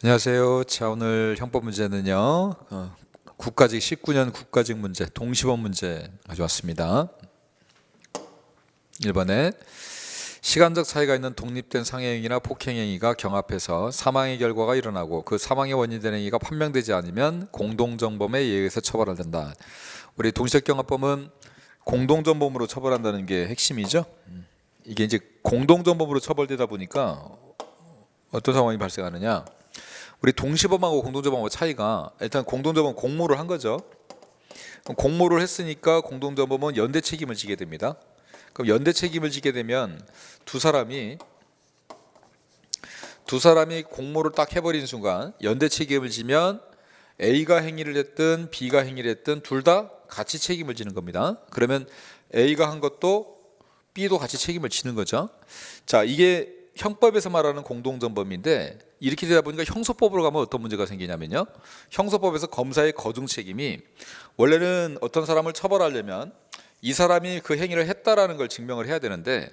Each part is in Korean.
안녕하세요. 자, 오늘 형법 문제는요. 국가직 19년 국가직 문제, 동시범 문제 가져왔습니다. 1번에 시간적 차이가 있는 독립된 상해행위나 폭행행위가 경합해서 사망의 결과가 일어나고 그 사망의 원인이 되는 행위가 판명되지 않으면 공동정범에 의해서 처벌한다. 우리 동시적 경합범은 공동정범으로 처벌한다는 게 핵심이죠. 이게 이제 공동정범으로 처벌되다 보니까 어떤 상황이 발생하느냐? 우리 동시범하고 공동정범하고 차이가, 일단 공동정범은 공모를 한 거죠. 공모를 했으니까 공동정범은 연대 책임을 지게 됩니다. 그럼 연대 책임을 지게 되면 두 사람이 공모를 딱 해버린 순간 연대 책임을 지면 A가 행위를 했든 B가 행위를 했든 둘 다 같이 책임을 지는 겁니다. 그러면 A가 한 것도 B도 같이 책임을 지는 거죠. 자, 이게 형법에서 말하는 공동정범인데, 이렇게 되다 보니까 형소법으로 가면 어떤 문제가 생기냐면요, 형소법에서 검사의 거중 책임이, 원래는 어떤 사람을 처벌하려면 이 사람이 그 행위를 했다라는 걸 증명을 해야 되는데,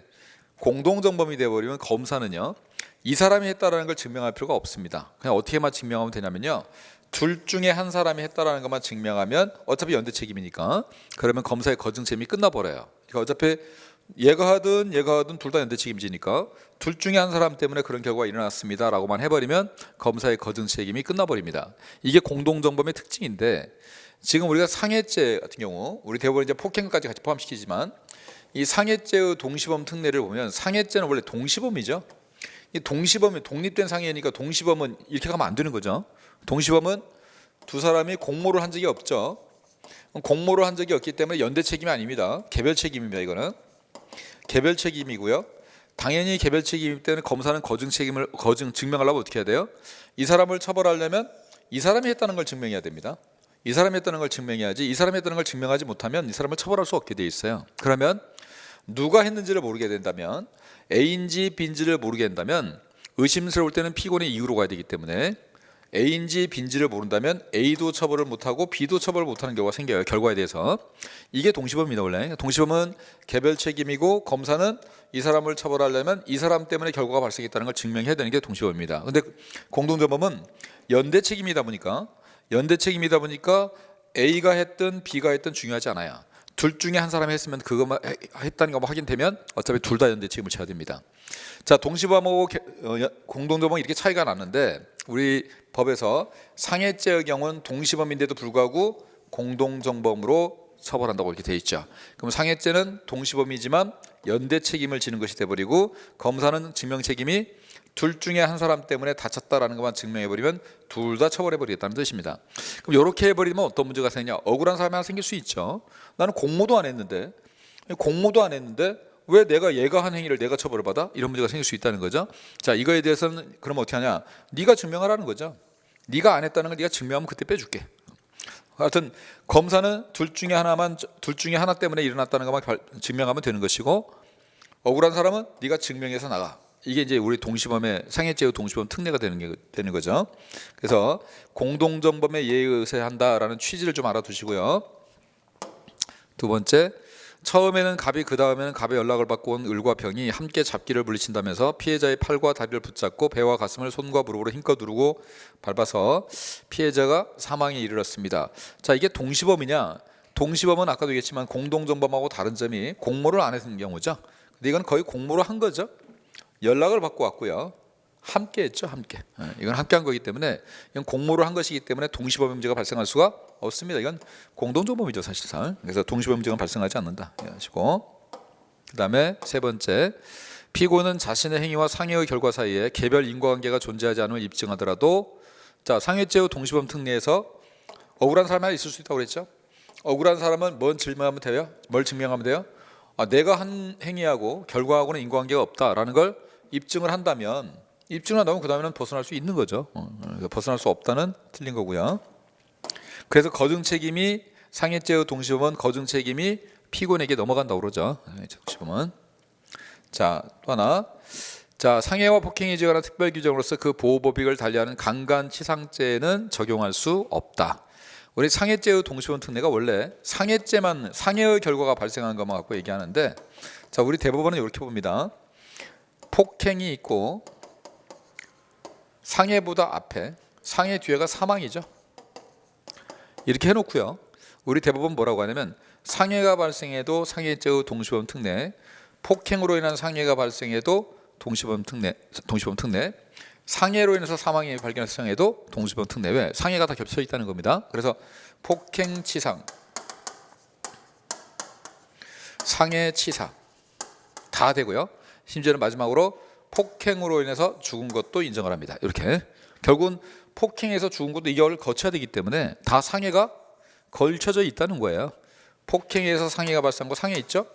공동정범이 되어버리면 검사는요 이 사람이 했다라는 걸 증명할 필요가 없습니다. 그냥 어떻게만 증명하면 되냐면요, 둘 중에 한 사람이 했다라는 것만 증명하면 어차피 연대 책임이니까, 그러면 검사의 거중 책임이 끝나버려요. 그러니까 어차피 얘가 하든 둘 다 연대 책임지니까 둘 중에 한 사람 때문에 그런 결과가 일어났습니다 라고만 해버리면 검사의 거중 책임이 끝나버립니다. 이게 공동정범의 특징인데, 지금 우리가 상해죄 같은 경우, 우리 대법원 이제 폭행까지 같이 포함시키지만, 이 상해죄의 동시범 특례를 보면 상해죄는 원래 동시범이죠. 이 동시범이 독립된 상해니까 동시범은 이렇게 가면 안 되는 거죠. 동시범은 두 사람이 공모를 한 적이 없죠. 공모를 한 적이 없기 때문에 연대 책임이 아닙니다. 개별 책임입니다. 이거는 개별 책임이고요. 당연히 개별 책임이기 때문에 검사는 거중 증명하려면 어떻게 해야 돼요? 이 사람을 처벌하려면 이 사람이 했다는 걸 증명해야 됩니다. 이 사람이 했다는 걸 증명해야지, 이 사람이 했다는 걸 증명하지 못하면 이 사람을 처벌할 수 없게 돼 있어요. 그러면 누가 했는지를 모르게 된다면, A인지 B인지를 모르게 된다면 의심스러울 때는 피고인의 이유로 가야 되기 때문에, A인지 B인지를 모른다면 A도 처벌을 못하고 B도 처벌을 못하는 경우가 생겨요. 결과에 대해서. 이게 동시범입니다. 원래 동시범은 개별 책임이고, 검사는 이 사람을 처벌하려면 이 사람 때문에 결과가 발생했다는 걸 증명해야 되는 게 동시범입니다. 근데 공동정범은 연대 책임이다 보니까 A가 했든 B가 했든 중요하지 않아요. 둘 중에 한 사람이 했으면 그것만 했다는 것만 확인되면 어차피 둘 다 연대 책임을 져야 됩니다. 자, 동시범하고 공동정범은 이렇게 차이가 나는데, 우리 법에서 상해죄의 경우는 동시범인데도 불구하고 공동정범으로 처벌한다고 이렇게 돼 있죠. 그럼 상해죄는 동시범이지만 연대 책임을 지는 것이 돼버리고, 검사는 증명 책임이 둘 중에 한 사람 때문에 다쳤다라는 것만 증명해버리면 둘 다 처벌해버리겠다는 뜻입니다. 그럼 이렇게 해버리면 어떤 문제가 생기냐? 억울한 사람이 하나 생길 수 있죠. 나는 공모도 안 했는데 왜 얘가 한 행위를 내가 처벌을 받아? 이런 문제가 생길 수 있다는 거죠. 자, 이거에 대해서는 그럼 어떻게 하냐? 네가 증명하라는 거죠. 네가 안 했다는 걸 네가 증명하면 그때 빼줄게. 하여튼 검사는 둘 중에 하나 때문에 일어났다는 것만 증명하면 되는 것이고, 억울한 사람은 네가 증명해서 나가. 이게 이제 우리 동시범의 상해죄의 동시범 특례가 되는 거죠. 그래서 공동정범에 예의의세한다라는 취지를 좀 알아두시고요. 두 번째, 처음에는 갑이, 그 다음에는 갑의 연락을 받고 온 을과 병이 함께 잡기를 물리친다면서 피해자의 팔과 다리를 붙잡고 배와 가슴을 손과 무릎으로 힘껏 누르고 밟아서 피해자가 사망에 이르렀습니다. 자, 이게 동시범이냐? 동시범은 아까도 얘기했지만 공동정범하고 다른 점이 공모를 안 했는 경우죠. 근데 이건 거의 공모를 한 거죠. 연락을 받고 왔고요, 함께 했죠. 함께. 이건 함께 한 거기 때문에, 이건 공모를 한 것이기 때문에 동시범 문제가 발생할 수가 없습니다. 이건 공동정범이죠, 사실상. 그래서 동시범 문제가 발생하지 않는다 하시고, 그 다음에 세 번째, 피고는 자신의 행위와 상해의 결과 사이에 개별 인과관계가 존재하지 않음을 입증하더라도, 자, 상해죄의 동시범 특례에서 억울한 사람이 있을 수 있다고 그랬죠. 억울한 사람은 뭘 증명하면 돼요? 내가 한 행위하고 결과하고는 인과관계가 없다라는 걸 입증을 한다면 그 다음에는 벗어날 수 있는 거죠. 벗어날 수 없다는 틀린 거고요. 그래서 거중 책임이, 상해죄의 동시범은 거중 책임이 피고인에게 넘어간다고 그러죠. 동시범은. 자, 또 하나. 자, 상해와 폭행에 관한 특별 규정으로서 그 보호법익을 달리하는 강간치상죄는 적용할 수 없다. 우리 상해죄의 동시범 특례가 원래 상해의 결과가 발생한 것만 갖고 얘기하는데, 자, 우리 대법원은 이렇게 봅니다. 폭행이 있고 상해보다 앞에, 상해 뒤에가 사망이죠. 이렇게 해놓고요. 우리 대법원 뭐라고 하냐면 상해가 발생해도 상해죄의 동시범 특례, 폭행으로 인한 상해가 발생해도 동시범 특례, 상해로 인해서 사망이 발생해도 동시범 특례. 왜? 상해가 다 겹쳐 있다는 겁니다. 그래서 폭행치상, 상해치사 다 되고요. 심지어는 마지막으로 폭행으로 인해서 죽은 것도 인정을 합니다. 이렇게 결국은 폭행해서 죽은 것도 이걸 거쳐야 되기 때문에 다 상해가 걸쳐져 있다는 거예요. 폭행에서 상해가 발생한 거 상해 있죠?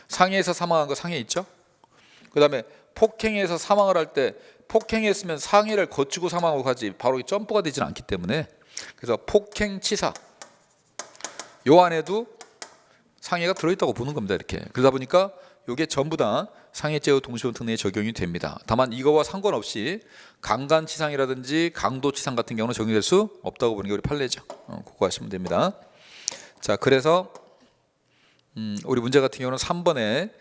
상해에서 사망한 거 상해 있죠? 그 다음에 폭행에서 사망을 할 때 폭행했으면 상해를 거치고 사망하고 가지 바로 점프가 되지는 않기 때문에, 그래서 폭행치사 요 안에도 상해가 들어있다고 보는 겁니다. 이렇게 그러다 보니까 이게 전부 다 상해죄의 동시범 특례에 적용이 됩니다. 다만 이거와 상관없이 강간치상이라든지 강도치상 같은 경우는 적용될 수 없다고 보는 게 우리 판례죠. 그거 하시면 됩니다. 자, 그래서 우리 문제 같은 경우는 3번에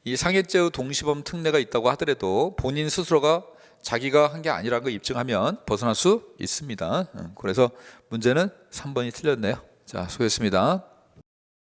이 상해죄의 동시범 특례가 있다고 하더라도 본인 스스로가 자기가 한 게 아니라는 걸 입증하면 벗어날 수 있습니다. 그래서 문제는 3번이 틀렸네요. 자, 수고했습니다.